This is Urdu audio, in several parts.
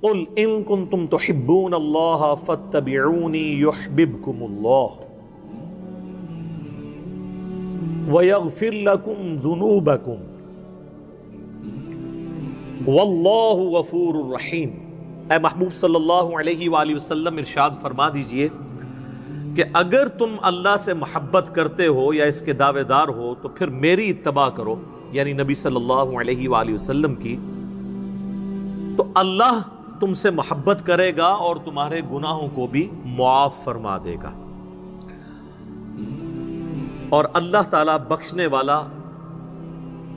قل ان کنتم تحبون اللہ فاتبعونی یحببکم اللہ ویغفر لکم ذنوبکم واللہ غفور رحیم۔ اے محبوب صلی اللہ علیہ وآلہ وسلم ارشاد فرما دیجئے کہ اگر تم اللہ سے محبت کرتے ہو یا اس کے دعوے دار ہو تو پھر میری اتباع کرو، یعنی نبی صلی اللہ علیہ وآلہ وسلم کی، تو اللہ تم سے محبت کرے گا اور تمہارے گناہوں کو بھی معاف فرما دے گا، اور اللہ تعالیٰ بخشنے والا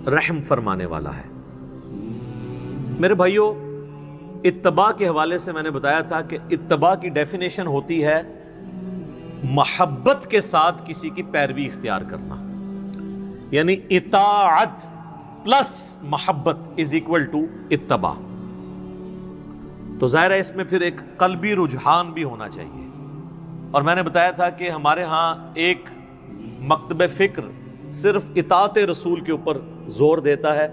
رحم فرمانے والا ہے۔ میرے بھائیوں، اتباع کے حوالے سے میں نے بتایا تھا کہ اتباع کی ڈیفینیشن ہوتی ہے محبت کے ساتھ کسی کی پیروی اختیار کرنا، یعنی اطاعت پلس محبت از اکول ٹو اتباع۔ تو ظاہر ہے اس میں پھر ایک قلبی رجحان بھی ہونا چاہیے، اور میں نے بتایا تھا کہ ہمارے ہاں ایک مکتب فکر صرف اطاعت رسول کے اوپر زور دیتا ہے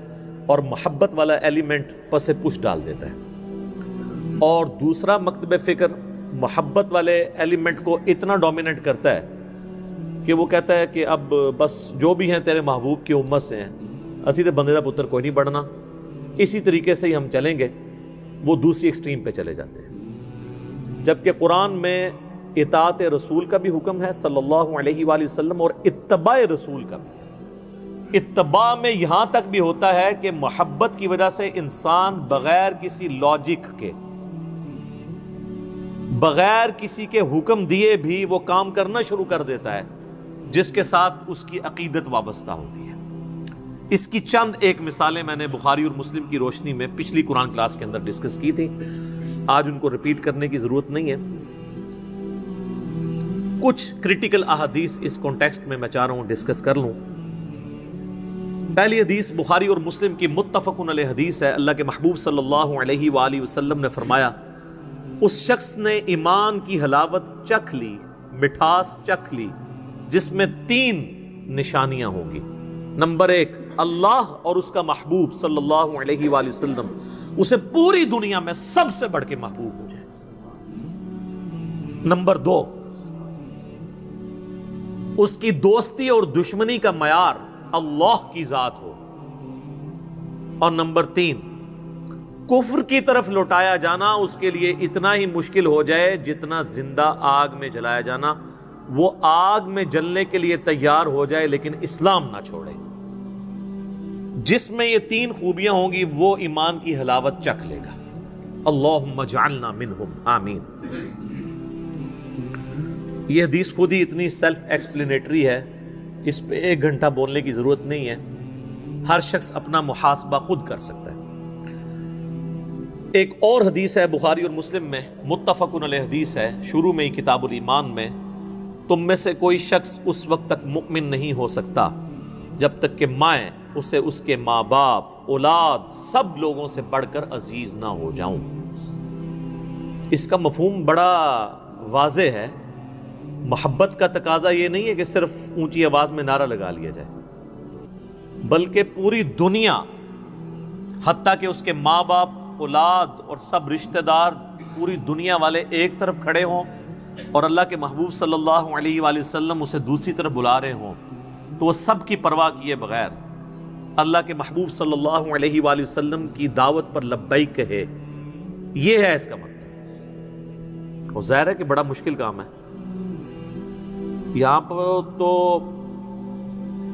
اور محبت والا ایلیمنٹ پس پش ڈال دیتا ہے، اور دوسرا مکتب فکر محبت والے ایلیمنٹ کو اتنا ڈومیننٹ کرتا ہے کہ وہ کہتا ہے کہ اب بس جو بھی ہیں تیرے محبوب کی امت سے ہیں، اسی تے بندے دا پتر کوئی نہیں بڑھنا، اسی طریقے سے ہی ہم چلیں گے۔ وہ دوسری ایکسٹریم پہ چلے جاتے ہیں، جبکہ قرآن میں اطاعت رسول کا بھی حکم ہے صلی اللہ علیہ وآلہ وسلم، اور اتباع رسول کا بھی۔ اتباع میں یہاں تک بھی ہوتا ہے کہ محبت کی وجہ سے انسان بغیر کسی لاجک کے، بغیر کسی کے حکم دیے بھی وہ کام کرنا شروع کر دیتا ہے جس کے ساتھ اس کی عقیدت وابستہ ہوتی ہے۔ اس کی چند ایک مثالیں میں نے بخاری اور مسلم کی روشنی میں پچھلی قرآن کلاس کے اندر ڈسکس کی تھی، آج ان کو ریپیٹ کرنے کی ضرورت نہیں ہے۔ کچھ کریٹیکل احادیث اس کانٹیکسٹ میں چاہ رہا ہوں ڈسکس کر لوں۔ پہلی حدیث بخاری اور مسلم کی متفق علیہ حدیث ہے۔ اللہ کے محبوب صلی اللہ علیہ وآلہ وسلم نے فرمایا، اس شخص نے ایمان کی حلاوت چکھ لی، مٹھاس چکھ لی، جس میں 3 نشانیاں ہوں گی۔ نمبر 1، اللہ اور اس کا محبوب صلی اللہ علیہ وآلہ وسلم اسے پوری دنیا میں سب سے بڑھ کے محبوب ہو جائے۔ نمبر 2، اس کی دوستی اور دشمنی کا معیار اللہ کی ذات ہو۔ اور نمبر 3، کفر کی طرف لوٹایا جانا اس کے لیے اتنا ہی مشکل ہو جائے جتنا زندہ آگ میں جلایا جانا، وہ آگ میں جلنے کے لیے تیار ہو جائے لیکن اسلام نہ چھوڑے۔ جس میں یہ 3 خوبیاں ہوں گی وہ ایمان کی حلاوت چکھ لے گا۔ اللہم اجعلنا منہم، آمین۔ یہ حدیث خود ہی اتنی سیلف ایکسپلینیٹری ہے، اس پہ 1 گھنٹہ بولنے کی ضرورت نہیں ہے، ہر شخص اپنا محاسبہ خود کر سکتا ہے۔ ایک اور حدیث ہے بخاری اور مسلم میں، متفق علیہ حدیث ہے، شروع میں ہی کتاب الایمان میں، تم میں سے کوئی شخص اس وقت تک مؤمن نہیں ہو سکتا جب تک کہ میں اسے اس کے ماں باپ، اولاد، سب لوگوں سے بڑھ کر عزیز نہ ہو جاؤں۔ اس کا مفہوم بڑا واضح ہے۔ محبت کا تقاضا یہ نہیں ہے کہ صرف اونچی آواز میں نعرہ لگا لیا جائے، بلکہ پوری دنیا، حتیٰ کہ اس کے ماں باپ، اولاد اور سب رشتہ دار، پوری دنیا والے ایک طرف کھڑے ہوں اور اللہ کے محبوب صلی اللہ علیہ وآلہ وسلم اسے دوسری طرف بلا رہے ہوں، تو وہ سب کی پرواہ کیے بغیر اللہ کے محبوب صلی اللہ علیہ وآلہ وسلم کی دعوت پر لبیک کہے۔ یہ ہے اس کا مطلب۔ اور ظاہر ہے کہ بڑا مشکل کام ہے۔ یہاں پر تو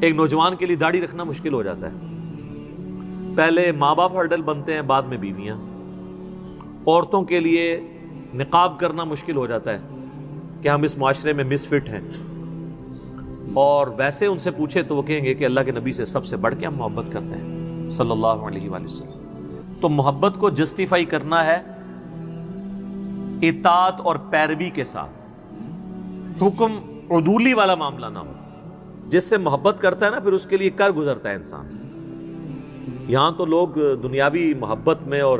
ایک نوجوان کے لیے داڑھی رکھنا مشکل ہو جاتا ہے، پہلے ماں باپ ہرڈل بنتے ہیں، بعد میں بیویاں۔ عورتوں کے لیے نقاب کرنا مشکل ہو جاتا ہے کہ ہم اس معاشرے میں مس فٹ ہیں، اور ویسے ان سے پوچھے تو وہ کہیں گے کہ اللہ کے نبی سے سب سے بڑھ کے ہم محبت کرتے ہیں صلی اللہ علیہ وآلہ وسلم۔ تو محبت کو جسٹیفائی کرنا ہے اطاعت اور پیروی کے ساتھ، حکم عدولی والا معاملہ نہ ہو۔ جس سے محبت کرتا ہے نا، پھر اس کے لیے کر گزرتا ہے انسان۔ یہاں تو لوگ دنیاوی محبت میں اور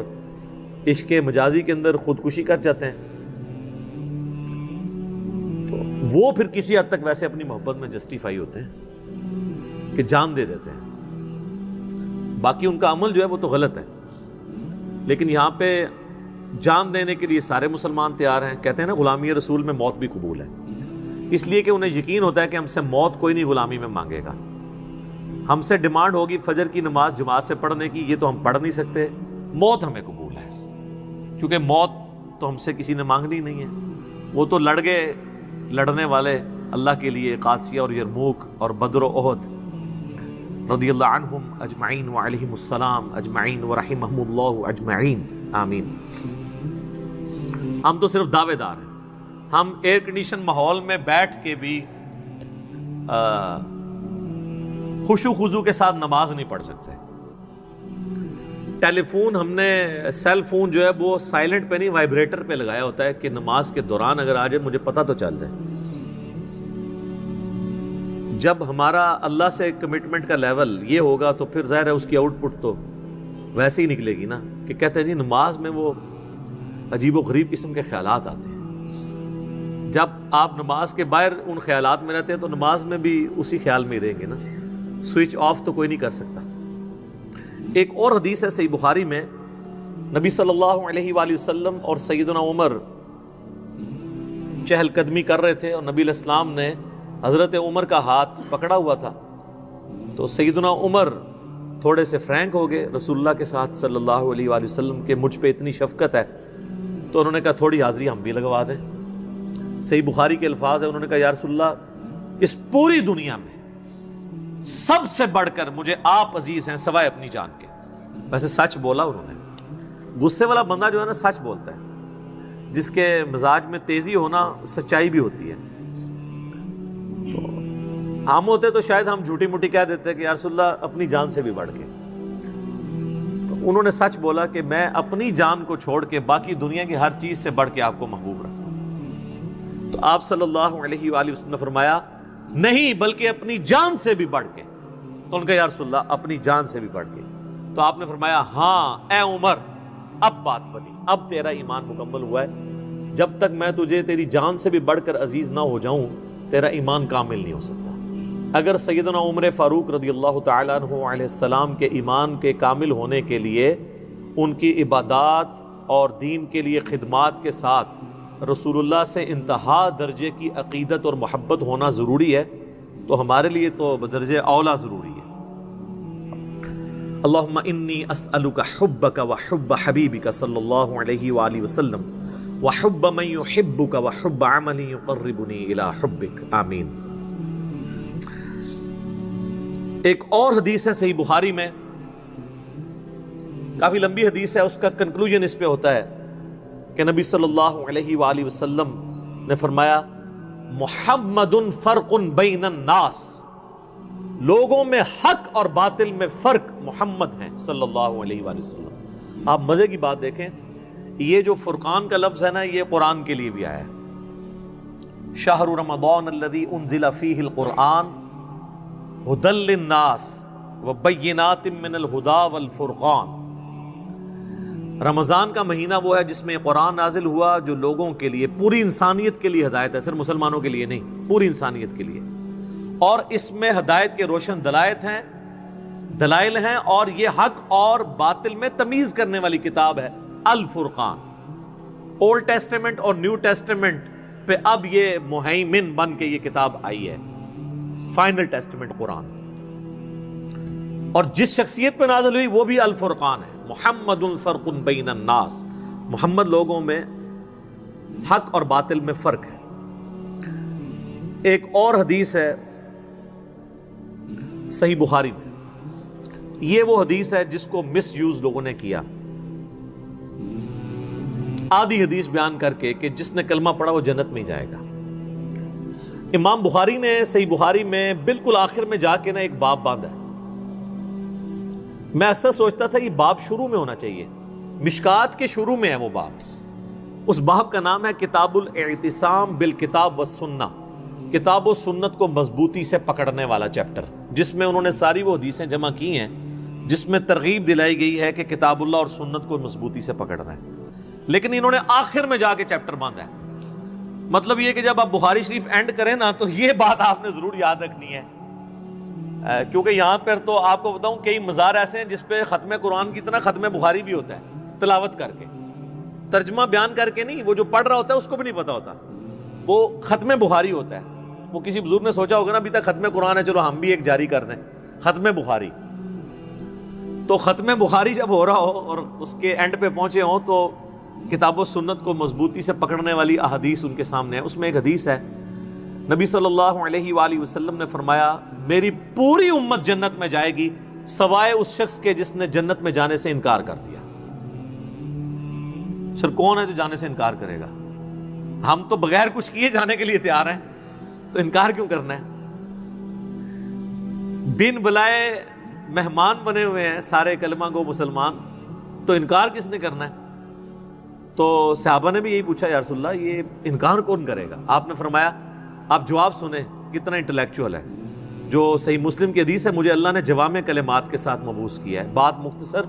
عشق مجازی کے اندر خودکشی کر جاتے ہیں، تو وہ پھر کسی حد تک ویسے اپنی محبت میں جسٹیفائی ہوتے ہیں کہ جان دے دیتے ہیں، باقی ان کا عمل جو ہے وہ تو غلط ہے۔ لیکن یہاں پہ جان دینے کے لیے سارے مسلمان تیار ہیں. کہتے ہیں نا غلامی رسول میں موت بھی قبول ہے، اس لیے کہ انہیں یقین ہوتا ہے کہ ہم سے موت کوئی نہیں غلامی میں مانگے گا. ہم سے ڈیمانڈ ہوگی فجر کی نماز جماعت سے پڑھنے کی، یہ تو ہم پڑھ نہیں سکتے. موت ہمیں قبول ہے، کیونکہ موت تو ہم سے کسی نے مانگنی نہیں ہے. وہ تو لڑ گئے لڑنے والے اللہ کے لیے قادسیہ اور یرموک اور بدر و احد رضی اللہ عنہم اجمعین وعلیہم السلام اجمعین ورحمہم اللہ اجمعین آمین. ہم تو صرف دعوے دار ہیں. ہم ایئر کنڈیشن ماحول میں بیٹھ کے بھی خشوع خضوع کے ساتھ نماز نہیں پڑھ سکتے. ٹیلی فون ہم نے سیل فون جو ہے وہ سائلنٹ پہ نہیں وائبریٹر پہ لگایا ہوتا ہے کہ نماز کے دوران اگر آ جائے مجھے پتہ تو چل جائے. جب ہمارا اللہ سے کمٹمنٹ کا لیول یہ ہوگا تو پھر ظاہر ہے اس کی آؤٹ پٹ تو ویسے ہی نکلے گی نا کہ کہتے ہیں جی نماز میں وہ عجیب و غریب قسم کے خیالات آتے ہیں. جب آپ نماز کے باہر ان خیالات میں رہتے ہیں تو نماز میں بھی اسی خیال میں ہی رہیں گے نا. سوئچ آف تو کوئی نہیں کر سکتا. ایک اور حدیث ہے صحیح بخاری میں، نبی صلی اللہ علیہ وآلہ وسلم اور سیدنا عمر چہل قدمی کر رہے تھے اور نبی علیہ السلام نے حضرت عمر کا ہاتھ پکڑا ہوا تھا. تو سیدنا عمر تھوڑے سے فرینک ہو گئے رسول اللہ کے ساتھ صلی اللہ علیہ وآلہ وسلم کہ مجھ پہ اتنی شفقت ہے، تو انہوں نے کہا تھوڑی حاضری ہم بھی لگوا دیں. صحیح بخاری کے الفاظ ہیں، انہوں نے کہا یا رسول اللہ اس پوری دنیا میں سب سے بڑھ کر مجھے آپ عزیز ہیں سوائے اپنی جان کے. ویسے سچ بولا انہوں نے. غصے والا بندہ جو ہے نا سچ بولتا ہے، جس کے مزاج میں تیزی ہونا سچائی بھی ہوتی ہے. تو ہم ہوتے تو شاید ہم جھوٹی موٹی کہہ دیتے کہ یا رسول اللہ اپنی جان سے بھی بڑھ کے. تو انہوں نے سچ بولا کہ میں اپنی جان کو چھوڑ کے باقی دنیا کی ہر چیز سے بڑھ کے آپ کو محبوب رکھتا ہوں. تو آپ صلی اللہ علیہ وآلہ وسلم نے فرمایا نہیں بلکہ اپنی جان سے بھی بڑھ کے. تو ان کا یا رسول اللہ اپنی جان سے بھی بڑھ کے. تو آپ نے فرمایا ہاں اے عمر اب بات بنی، اب تیرا ایمان مکمل ہوا ہے. جب تک میں تجھے تیری جان سے بھی بڑھ کر عزیز نہ ہو جاؤں تیرا ایمان کامل نہیں ہو سکتا. اگر سیدنا عمر فاروق رضی اللہ تعالیٰ عنہ علیہ السلام کے ایمان کے کامل ہونے کے لیے ان کی عبادات اور دین کے لیے خدمات کے ساتھ رسول اللہ سے انتہا درجے کی عقیدت اور محبت ہونا ضروری ہے، تو ہمارے لیے تو بدرجہ اولا ضروری ہے. اللہم انی اسألک حبک وحب حبیبک صلی اللہ علیہ وآلہ وسلم وحب من یحبک وحب عمل یقربنی الی حبک آمین. ایک اور حدیث ہے صحیح بخاری میں، کافی لمبی حدیث ہے، اس کا کنکلوژن اس پہ ہوتا ہے کہ نبی صلی اللہ علیہ وآلہ وسلم نے فرمایا محمد فرق بین الناس، لوگوں میں حق اور باطل میں فرق محمد ہیں صلی اللہ علیہ وآلہ وسلم. آپ مزے کی بات دیکھیں، یہ جو فرقان کا لفظ ہے نا یہ قرآن کے لیے بھی آیا ہے. شہر رمضان الذی انزل فیہ القرآن ھدی للناس وبینات من الھدی والفرقان. رمضان کا مہینہ وہ ہے جس میں قرآن نازل ہوا جو لوگوں کے لیے، پوری انسانیت کے لیے ہدایت ہے، صرف مسلمانوں کے لیے نہیں، پوری انسانیت کے لیے. اور اس میں ہدایت کے روشن دلائل ہیں اور یہ حق اور باطل میں تمیز کرنے والی کتاب ہے الفرقان. اولڈ ٹیسٹمنٹ اور نیو ٹیسٹمنٹ پہ اب یہ مہیمن بن کے یہ کتاب آئی ہے، فائنل ٹیسٹمنٹ قرآن. اور جس شخصیت پہ نازل ہوئی وہ بھی الفرقان ہے. محمد فرق بین الناس، محمد لوگوں میں حق اور باطل میں فرق ہے. ایک اور حدیث ہے صحیح بخاری میں، یہ وہ حدیث ہے جس کو مس یوز لوگوں نے کیا، آدھی حدیث بیان کر کے کہ جس نے کلمہ پڑھا وہ جنت میں جائے گا. امام بخاری نے صحیح بخاری میں بالکل آخر میں جا کے نا ایک باب باندھا ہے. میں اکثر سوچتا تھا یہ باب شروع میں ہونا چاہیے، مشکات کے شروع میں ہے وہ باب. اس باب کا نام ہے کتاب الاعتصام بالکتاب والسنہ، کتاب و سنت کو مضبوطی سے پکڑنے والا چیپٹر، جس میں انہوں نے ساری وہ حدیثیں جمع کی ہیں جس میں ترغیب دلائی گئی ہے کہ کتاب اللہ اور سنت کو مضبوطی سے پکڑنا ہے. لیکن انہوں نے آخر میں جا کے چیپٹر باندھا ہے. مطلب یہ کہ جب آپ بخاری شریف اینڈ کریں نا تو یہ بات آپ نے ضرور یاد رکھنی ہے، کیونکہ یہاں پر تو آپ کو بتاؤں کئی مزار ایسے ہیں جس پہ ختم قرآن کی طرح ختم بخاری بھی ہوتا ہے تلاوت کر کے. ترجمہ بیان کر کے نہیں، وہ جو پڑھ رہا ہوتا ہے اس کو بھی نہیں پتا ہوتا، وہ ختم بخاری ہوتا ہے۔ وہ کسی بزرگ نے سوچا ہوگا نا ابھی تک ختم قرآن ہے، چلو ہم بھی ایک جاری کر دیں، ختم بخاری۔ تو ختم بخاری جب ہو رہا ہو اور اس کے اینڈ پہ پہنچے ہوں تو کتاب و سنت کو مضبوطی سے پکڑنے والی احادیث ان کے سامنے ہے۔ اس میں ایک حدیث ہے، نبی صلی اللہ علیہ وآلہ وسلم نے فرمایا میری پوری امت جنت میں جائے گی سوائے اس شخص کے جس نے جنت میں جانے سے انکار کر دیا۔ سر کون ہے جو جانے سے انکار کرے گا؟ ہم تو بغیر کچھ کیے جانے کے لیے تیار ہیں، تو انکار کیوں کرنا ہے؟ بن بلائے مہمان بنے ہوئے ہیں سارے کلمہ گو مسلمان، تو انکار کس نے کرنا ہے؟ تو صحابہ نے بھی یہی پوچھا، یا رسول اللہ یہ انکار کون کرے گا؟ آپ نے فرمایا آپ جواب سنیں کتنا انٹلیکچوئل ہے۔ جو صحیح مسلم کی حدیث ہے، مجھے اللہ نے جوامع کلمات کے ساتھ مبعوث کیا ہے، بات مختصر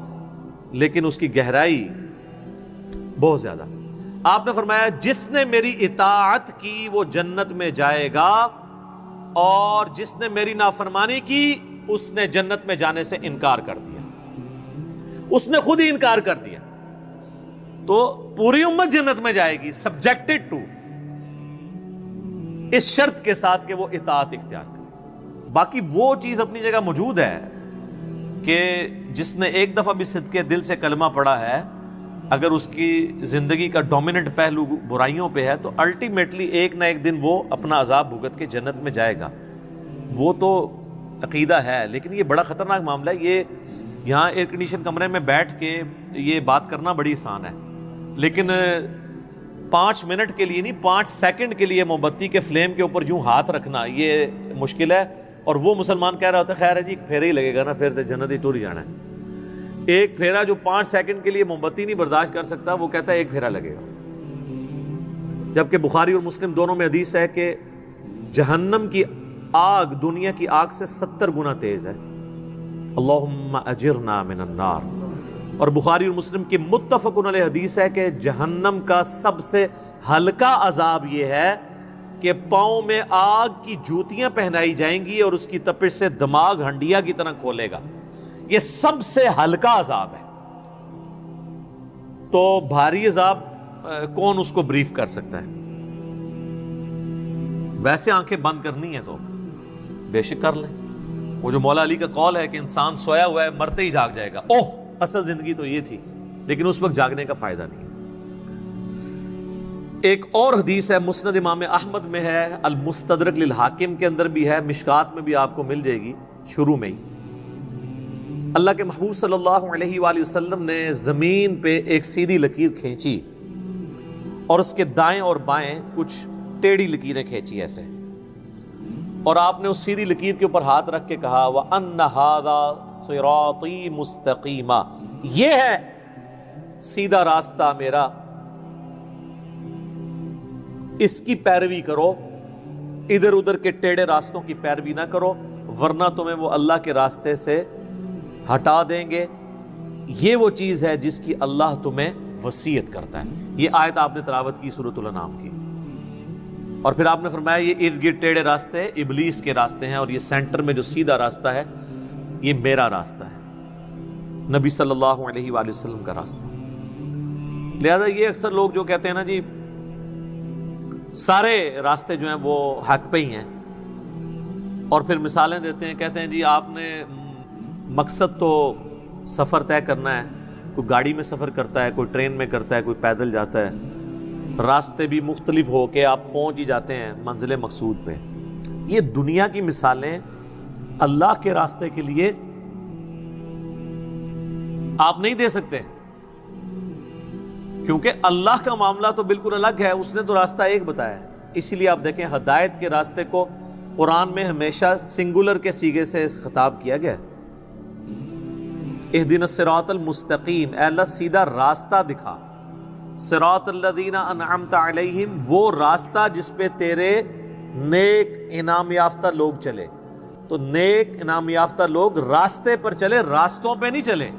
لیکن اس کی گہرائی بہت زیادہ۔ آپ نے فرمایا جس نے میری اطاعت کی وہ جنت میں جائے گا، اور جس نے میری نافرمانی کی اس نے جنت میں جانے سے انکار کر دیا۔ اس نے خود ہی انکار کر دیا، تو پوری امت جنت میں جائے گی سبجیکٹڈ ٹو، اس شرط کے ساتھ کہ وہ اطاعت اختیار کرے۔ باقی وہ چیز اپنی جگہ موجود ہے کہ جس نے ایک دفعہ بھی صدقے دل سے کلمہ پڑھا ہے، اگر اس کی زندگی کا ڈومیننٹ پہلو برائیوں پہ ہے تو الٹیمیٹلی ایک نہ ایک دن وہ اپنا عذاب بھگت کے جنت میں جائے گا۔ وہ تو عقیدہ ہے، لیکن یہ بڑا خطرناک معاملہ ہے۔ یہ یہاں ایئر کنڈیشن کمرے میں بیٹھ کے یہ بات کرنا بڑی آسان ہے، لیکن 5 منٹ کے لیے نہیں، 5 سیکنڈ کے لیے موم بتی کے فلیم کے اوپر یوں ہاتھ رکھنا یہ مشکل ہے۔ اور وہ مسلمان کہہ رہا ہوتا ہے خیر ہے جی ایک پھیرا ہی لگے گا نا، پھر تو جنت ہی ٹور ہی جانا ہے۔ ایک پھیرا جو 5 سیکنڈ کے لیے موم بتی نہیں برداشت کر سکتا، وہ کہتا ہے ایک پھیرا لگے گا۔ جبکہ بخاری اور مسلم دونوں میں حدیث ہے کہ جہنم کی آگ دنیا کی آگ سے 70 گنا تیز ہے۔ اللہم اجرنا من النار۔ اور بخاری اور مسلم کی متفق علیہ حدیث ہے کہ جہنم کا سب سے ہلکا عذاب یہ ہے کہ پاؤں میں آگ کی جوتیاں پہنائی جائیں گی اور اس کی تپش سے دماغ ہنڈیا کی طرح کھولے گا۔ یہ سب سے ہلکا عذاب ہے۔ تو بھاری عذاب کون اس کو بریف کر سکتا ہے؟ ویسے آنکھیں بند کرنی ہے تو بے شک کر لیں۔ وہ جو مولا علی کا قول ہے کہ انسان سویا ہوا ہے مرتے ہی جاگ جائے گا، اوہ اصل زندگی تو یہ تھی، لیکن اس وقت جاگنے کا فائدہ نہیں۔ ایک اور حدیث ہے، مسند امام احمد میں ہے، المستدرک للحاکم کے اندر بھی ہے، مشکات میں بھی آپ کو مل جائے گی شروع میں ہی۔ اللہ کے محبوب صلی اللہ علیہ وآلہ وسلم نے زمین پہ ایک سیدھی لکیر کھینچی اور اس کے دائیں اور بائیں کچھ ٹیڑھی لکیریں کھینچی ایسے، اور آپ نے اس سیدھی لکیر کے اوپر ہاتھ رکھ کے کہا وَأَنَّ هَذَا صِرَاطِي مُسْتَقِيمًا، یہ ہے سیدھا راستہ میرا، اس کی پیروی کرو، ادھر ادھر کے ٹیڑھے راستوں کی پیروی نہ کرو ورنہ تمہیں وہ اللہ کے راستے سے ہٹا دیں گے۔ یہ وہ چیز ہے جس کی اللہ تمہیں وصیت کرتا ہے۔ یہ آیت آپ نے تلاوت کی سورۃ الانعام کی، اور پھر آپ نے فرمایا یہ ارد گرد ٹیڑھے راستے ابلیس کے راستے ہیں اور یہ سینٹر میں جو سیدھا راستہ ہے یہ میرا راستہ ہے، نبی صلی اللہ علیہ وآلہ وسلم کا راستہ۔ لہذا یہ اکثر لوگ جو کہتے ہیں نا جی سارے راستے جو ہیں وہ حق پہ ہی ہیں، اور پھر مثالیں دیتے ہیں، کہتے ہیں جی آپ نے مقصد تو سفر طے کرنا ہے، کوئی گاڑی میں سفر کرتا ہے، کوئی ٹرین میں کرتا ہے، کوئی پیدل جاتا ہے، راستے بھی مختلف ہو کے آپ پہنچ ہی جاتے ہیں منزل مقصود پہ۔ یہ دنیا کی مثالیں اللہ کے راستے کے لیے آپ نہیں دے سکتے، کیونکہ اللہ کا معاملہ تو بالکل الگ ہے، اس نے تو راستہ ایک بتایا ہے۔ اسی لیے آپ دیکھیں ہدایت کے راستے کو قرآن میں ہمیشہ سنگولر کے صیغے سے خطاب کیا گیا ہے، اہدنا الصراط المستقیم، اے اللہ سیدھا راستہ دکھا، صراط الذین انعمت علیہم، وہ راستہ جس پہ تیرے نیک انعام یافتہ لوگ چلے۔ تو نیک انعام یافتہ لوگ راستے پر چلے، راستوں پہ نہیں چلے۔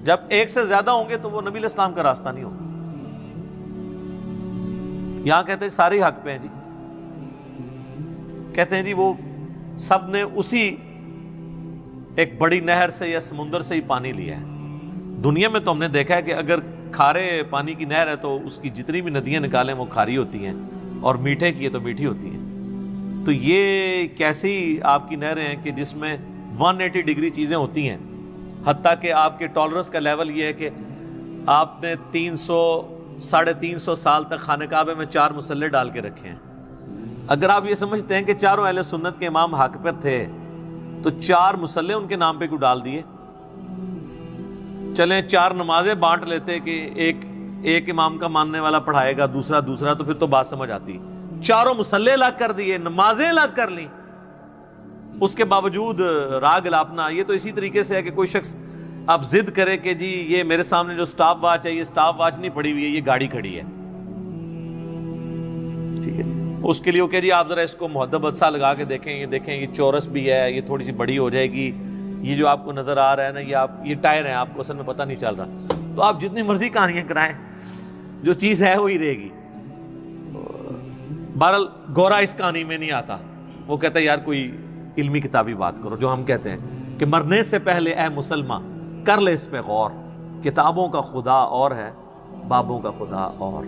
جب ایک سے زیادہ ہوں گے تو وہ نبی علیہ السلام کا راستہ نہیں ہوگا۔ یہاں کہتے ہیں سارے حق پہ ہیں جی، کہتے ہیں جی وہ سب نے اسی ایک بڑی نہر سے یا سمندر سے ہی پانی لیا ہے۔ دنیا میں تو ہم نے دیکھا ہے کہ اگر کھارے پانی کی نہر ہے تو اس کی جتنی بھی ندیاں نکالیں وہ کھاری ہوتی ہیں، اور میٹھے کی ہے تو میٹھی ہوتی ہیں۔ تو یہ کیسی آپ کی نہریں ہیں کہ جس میں 180 ڈگری چیزیں ہوتی ہیں، حتیٰ کہ آپ کے ٹالرنس کا لیول یہ ہے کہ آپ نے 300-350 سال تک خانہ کعبے میں 4 مصلے ڈال کے رکھے ہیں۔ اگر آپ یہ سمجھتے ہیں کہ چاروں اہل سنت کے امام حق پر تھے تو 4 مصلے ان کے نام پہ کیوں ڈال دیے؟ چلیں 4 نمازیں بانٹ لیتے کہ ایک امام کا ماننے والا پڑھائے گا، دوسرا، تو پھر تو بات سمجھ آتی۔ 4 مصلے الگ کر دیے، نمازیں الگ کر لیں، اس کے باوجود راگ الاپنا۔ یہ تو اسی طریقے سے ہے کہ کوئی شخص اب ضد کرے کہ جی یہ میرے سامنے جو سٹاپ واچ ہے، یہ سٹاپ واچ نہیں پڑی ہوئی ہے، یہ گاڑی کھڑی ہے، ٹھیک ہے، اس کے لیے وہ کہ جی آپ ذرا اس کو محدب سا لگا کے دیکھیں، یہ چورس بھی ہے، یہ تھوڑی سی بڑی ہو جائے گی، یہ جو آپ کو نظر آ رہا ہے نا یہ ٹائر ہیں، آپ کو اصل میں پتہ نہیں چل رہا۔ تو آپ جتنی مرضی کہانیاں کرائیں، جو چیز ہے وہی رہے گی۔ بہرحال گورا اس کہانی میں نہیں آتا، وہ کہتا ہے یار کوئی علمی کتابی بات کرو، جو ہم کہتے ہیں کہ مرنے سے پہلے اے مسلمان کر لے اس پہ غور، کتابوں کا خدا اور ہے، بابوں کا خدا اور۔